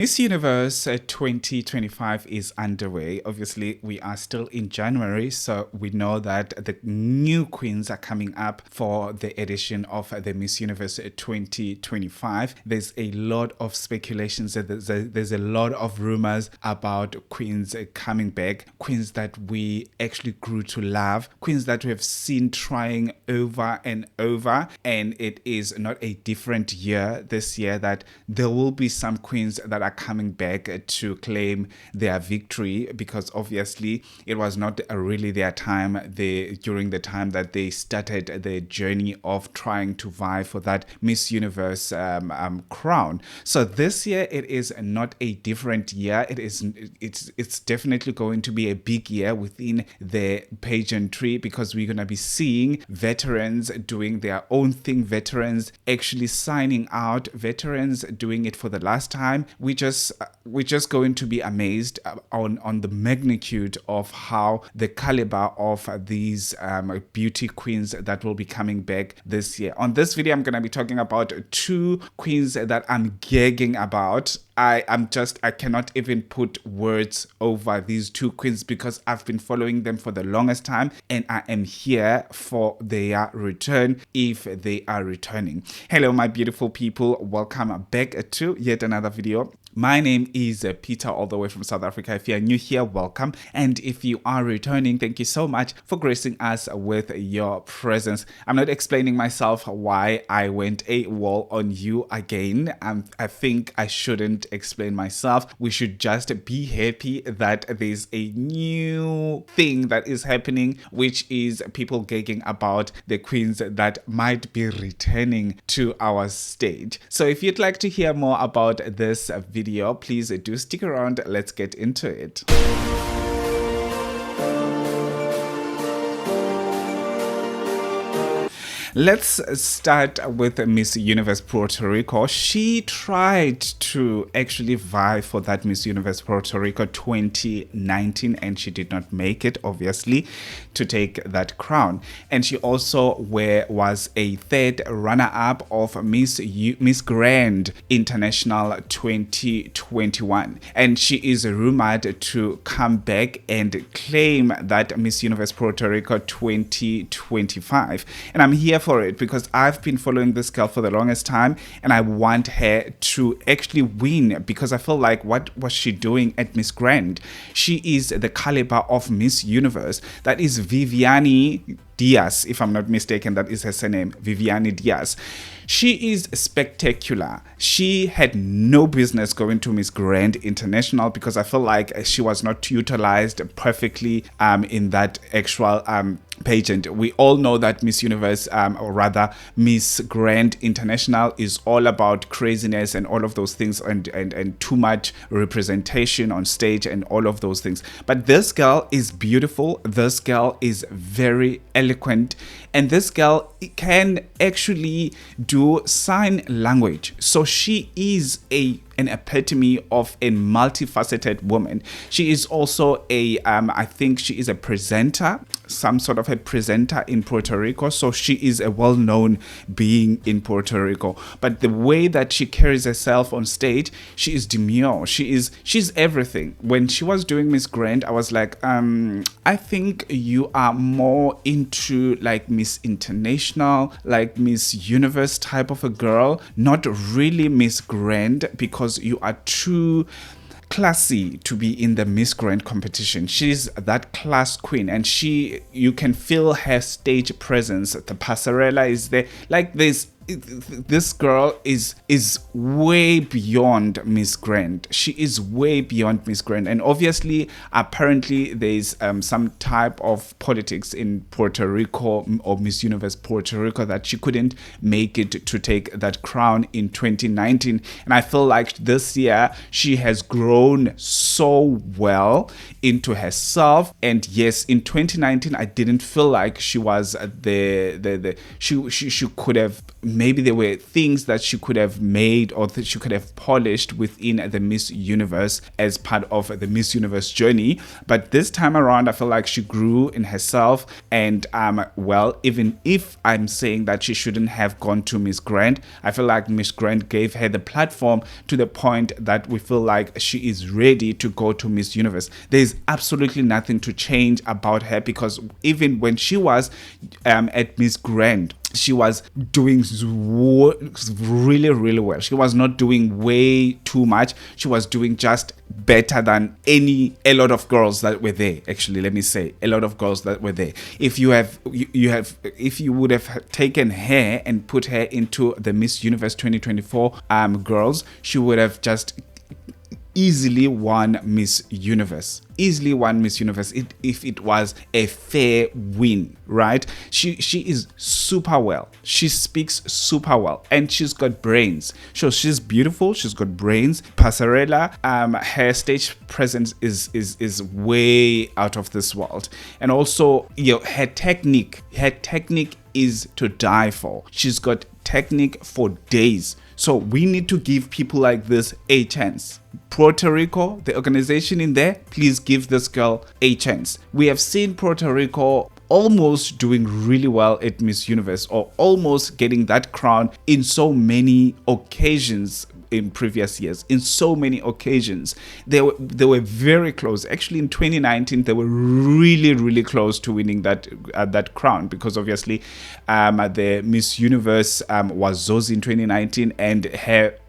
Miss Universe 2025 is underway. Obviously, we are still in January, so we know that the new queens are coming up for the edition of the Miss Universe 2025. There's a lot of speculations, there's a lot of rumors about queens coming back, queens that we actually grew to love, queens that we have seen trying over and over, and it is not a different year this year that there will be some queens that are coming back to claim their victory, because obviously it was not really their time during the time that they started the journey of trying to vie for that Miss Universe crown. So this year it is not a different year. It's definitely going to be a big year within the pageantry, because we're going to be seeing veterans doing their own thing, veterans actually signing out, veterans doing it for the last time. We're just going to be amazed on the magnitude of how the caliber of these beauty queens that will be coming back this year. On this video, I'm going to be talking about two queens that I'm gagging about. I cannot even put words over these two queens because I've been following them for the longest time, and I am here for their return if they are returning. Hello, my beautiful people. Welcome back to yet another video. My name is Peter, all the way from South Africa. If you are new here, welcome. And if you are returning, thank you so much for gracing us with your presence. I'm not explaining myself why I went AWOL on you again. I think I shouldn't explain myself. We should just be happy that there's a new thing that is happening, which is people gagging about the queens that might be returning to our stage. So if you'd like to hear more about this video, please do stick around. Let's get into it. Let's start with Miss Universe Puerto Rico. She tried to actually vie for that Miss Universe Puerto Rico 2019, and she did not make it, obviously, to take that crown. And she also was a third runner-up of Miss Grand International 2021. And she is rumored to come back and claim that Miss Universe Puerto Rico 2025. And I'm here for it because I've been following this girl for the longest time, and I want her to actually win, because I feel like, what was she doing at Miss Grand? She is the caliber of Miss Universe. That is Viviani Diaz, if I'm not mistaken. That is her surname, Viviani Diaz. She is spectacular. She had no business going to Miss Grand International, because I feel like she was not utilized perfectly in that actual pageant. We all know that Miss Universe, or rather Miss Grand International, is all about craziness and all of those things, and too much representation on stage and all of those things. But this girl is beautiful. This girl is very eloquent, and this girl can actually do sign language. So she is an epitome of a multifaceted woman. She is also I think she is a presenter, some sort of a presenter in Puerto Rico. So she is a well-known being in Puerto Rico. But the way that she carries herself on stage, she is demure. She's everything. When she was doing Miss Grand, I was like, I think you are more into like Miss International, like Miss Universe type of a girl, not really Miss Grand, because you are too classy to be in the Miss Grand competition. She's that class queen, and you can feel her stage presence. The passerella is there. Like this girl is way beyond Miss Grand. She is way beyond Miss Grand. And obviously, apparently, there's some type of politics in Puerto Rico, or Miss Universe Puerto Rico, that she couldn't make it to take that crown in 2019. And I feel like this year she has grown so well into herself. And yes, in 2019, I didn't feel like she was she could have maybe there were things that she could have made or that she could have polished within the Miss Universe as part of the Miss Universe journey. But this time around, I feel like she grew in herself. And well, even if I'm saying that she shouldn't have gone to Miss Grand, I feel like Miss Grand gave her the platform to the point that we feel like she is ready to go to Miss Universe. There's absolutely nothing to change about her, because even when she was at Miss Grand, she was doing really, really well. She was not doing way too much. She was doing just better than a lot of girls that were there. Actually, let me say, a lot of girls that were there. If if you would have taken her and put her into the Miss Universe 2024 girls, she would have just easily won Miss Universe. Easily won Miss Universe if it was a fair win, right? She is super well. She speaks super well, and she's got brains. So she's beautiful. She's got brains. Passarella, her stage presence is way out of this world, and also her technique is to die for. She's got technique for days. So we need to give people like this a chance. Puerto Rico, the organization in there, please give this girl a chance. We have seen Puerto Rico almost doing really well at Miss Universe, or almost getting that crown in so many occasions in previous years. In so many occasions, they were very close. Actually, in 2019, they were really, really close to winning that crown, because obviously the Miss Universe was Zoe in 2019, and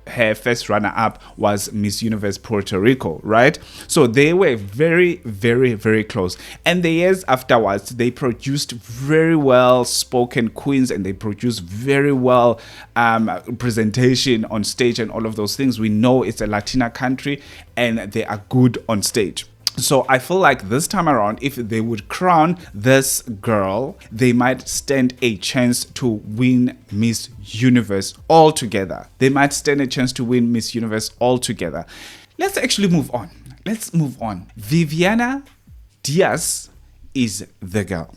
her first runner-up was Miss Universe Puerto Rico, right? So they were very, very, very close. And the years afterwards, they produced very well spoken queens, and they produced very well presentation on stage and all of those things. We know it's a Latina country, and they are good on stage. So I feel like this time around, if they would crown this girl, they might stand a chance to win Miss Universe altogether. They might stand a chance to win Miss Universe altogether. Let's actually move on. Let's move on. Viviana Diaz is the girl.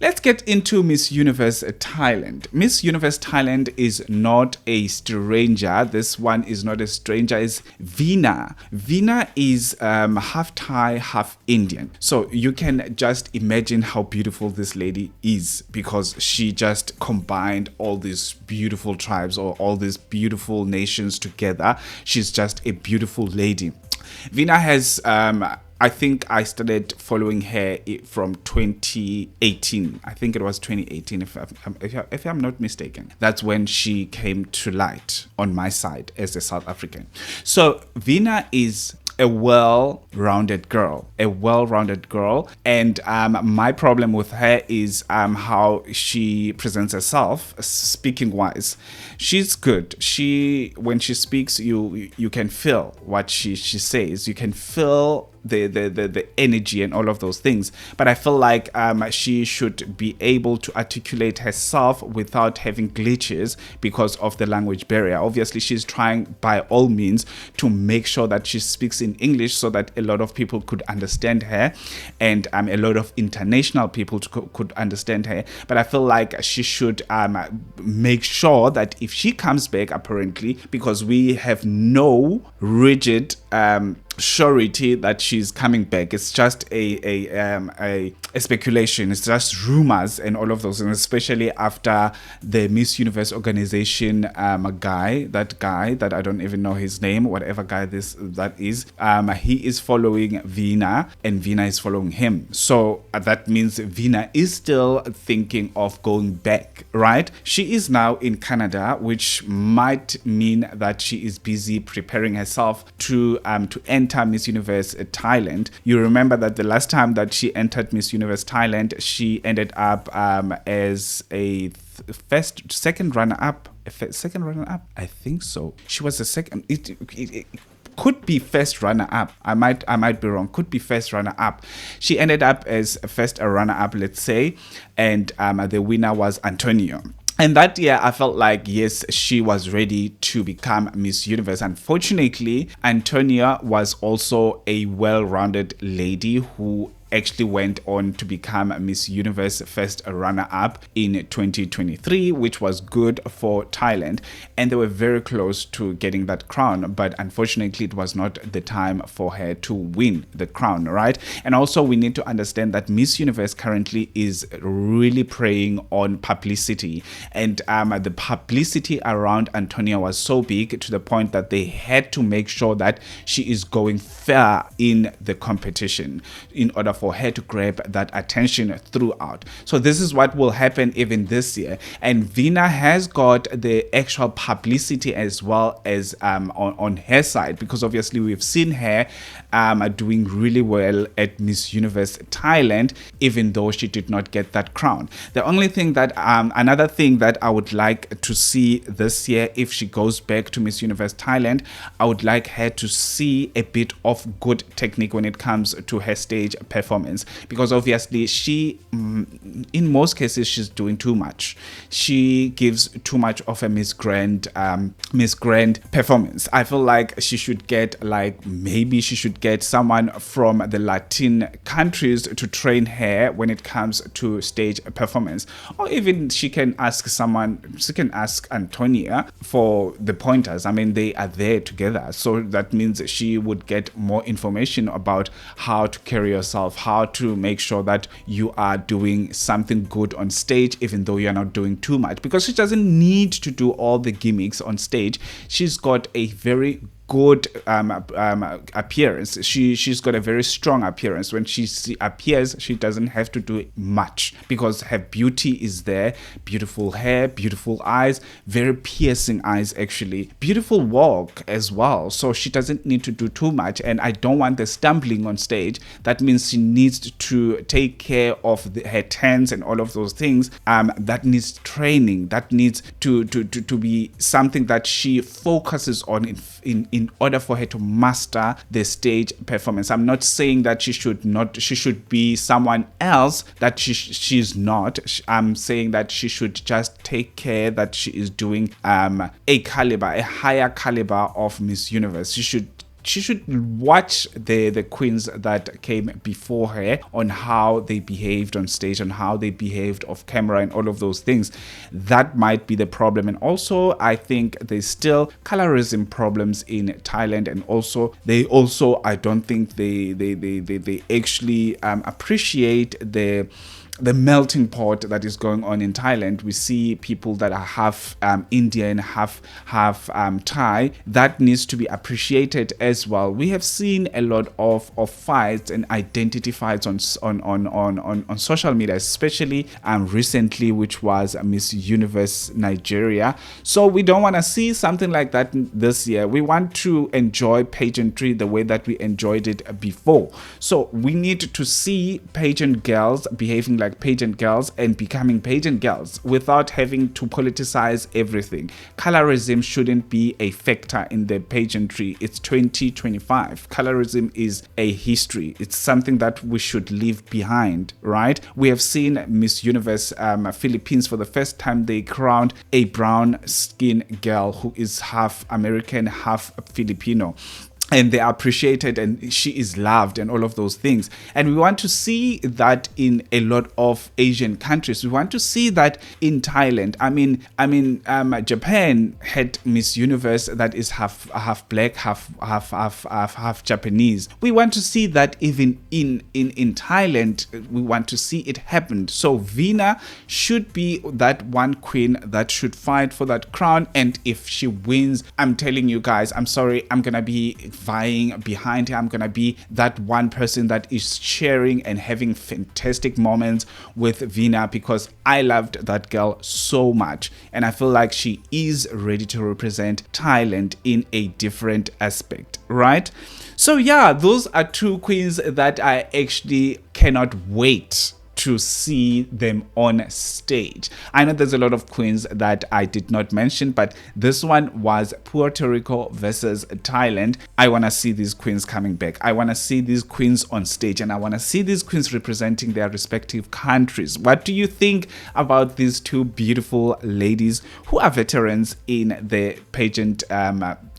Let's get into Miss Universe Thailand. Miss Universe Thailand is not a stranger. This one is not a stranger. It's Veena. Veena is half Thai, half Indian. So you can just imagine how beautiful this lady is, because she just combined all these beautiful tribes, or all these beautiful nations together. She's just a beautiful lady. Veena has I think I started following her from 2018. I think it was 2018, if I'm not mistaken. That's when she came to light on my side as a South African. So Veena is a well-rounded girl, and my problem with her is how she presents herself. Speaking wise, she's good. When she speaks, you can feel what she says. You can feel the energy and all of those things. But I feel like she should be able to articulate herself without having glitches because of the language barrier. Obviously, she's trying by all means to make sure that she speaks in English so that a lot of people could understand her, and a lot of international people could understand her. But I feel like she should make sure that if she comes back, apparently, because we have no rigid surety that she's coming back. It's just a speculation. It's just rumors and all of those, and especially after the Miss Universe organization guy that I don't even know his name, whatever guy that is, he is following Veena, and Veena is following him. So that means Veena is still thinking of going back, right? She is now in Canada, which might mean that she is busy preparing herself to enter Miss Universe Thailand. You remember that the last time that she entered Miss Universe Thailand, she ended up as a second runner-up. I think so. She was a second. It could be first runner-up. I might be wrong. Could be first runner-up. She ended up as first runner-up, let's say, and the winner was Antonio. And that year, I felt like, yes, she was ready to become Miss Universe. Unfortunately, Antonia was also a well-rounded lady who actually went on to become Miss Universe first runner-up in 2023, which was good for Thailand, and they were very close to getting that crown, but unfortunately it was not the time for her to win the crown, right? And also we need to understand that Miss Universe currently is really preying on publicity, and the publicity around Antonia was so big to the point that they had to make sure that she is going fair in the competition in order for her to grab that attention throughout. So this is what will happen even this year, and Veena has got the actual publicity as well as on her side, because obviously we've seen her doing really well at Miss Universe Thailand, even though she did not get that crown. The only thing that another thing that I would like to see this year, if she goes back to Miss Universe Thailand, I would like her to see a bit of good technique when it comes to her stage performance, because obviously she in most cases she's doing too much. She gives too much of a Miss Grand performance. I feel like she should get, like, maybe she should get someone from the Latin countries to train her when it comes to stage performance, or even she can ask Antonia for the pointers. I mean, they are there together, so that means she would get more information about how to carry yourself, how to make sure that you are doing something good on stage, even though you're not doing too much, because she doesn't need to do all the gimmicks on stage. She's got a very good appearance. She's got a very strong appearance. When she appears, she doesn't have to do much because her beauty is there. Beautiful hair, beautiful eyes, very piercing eyes actually. Beautiful walk as well. So she doesn't need to do too much, and I don't want the stumbling on stage. That means she needs to take care of her turns and all of those things. That needs training. That needs to be something that she focuses on in order for her to master the stage performance. I'm not saying that she should be someone else that she's not. I'm saying that she should just take care that she is doing a higher caliber of Miss Universe. She should watch the queens that came before her on how they behaved on stage, on how they behaved off camera and all of those things. That might be the problem. And also I think there's still colorism problems in Thailand, and I don't think they actually appreciate the melting pot that is going on in Thailand. We see people that are half Indian, half Thai. That needs to be appreciated as well. We have seen a lot of fights and identity fights on social media, especially recently, which was Miss Universe Nigeria. So we don't want to see something like that this year. We want to enjoy pageantry the way that we enjoyed it before. So we need to see pageant girls behaving like pageant girls and becoming pageant girls without having to politicize everything. Colorism shouldn't be a factor in the pageantry. It's 2025. Colorism is a history. It's something that we should leave behind, right? We have seen Miss Universe Philippines. For the first time, they crowned a brown skin girl who is half American, half Filipino. And they are appreciated, and she is loved, and all of those things. And we want to see that in a lot of Asian countries. We want to see that in Thailand. I mean, Japan had Miss Universe that is half black, half Japanese. We want to see that even in Thailand. We want to see it happen. So Veena should be that one queen that should fight for that crown. And if she wins, I'm telling you guys, I'm sorry, I'm gonna be vying behind her. I'm gonna be that one person that is cheering and having fantastic moments with Veena, because I loved that girl so much, and I feel like she is ready to represent Thailand in a different aspect, right? So yeah, those are two queens that I actually cannot wait to see them on stage. I know there's a lot of queens that I did not mention, but this one was Puerto Rico versus Thailand. I want to see these queens coming back. I want to see these queens on stage, and I want to see these queens representing their respective countries. What do you think about these two beautiful ladies who are veterans in the pageant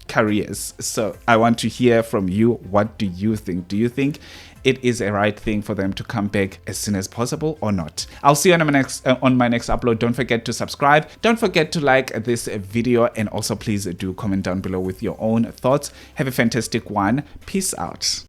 careers? So I want to hear from you. What do you think? Do you think it is a right thing for them to come back as soon as possible or not. I'll see you on my next upload. Don't forget to subscribe. Don't forget to like this video, and also please do comment down below with your own thoughts. Have a fantastic one. Peace out.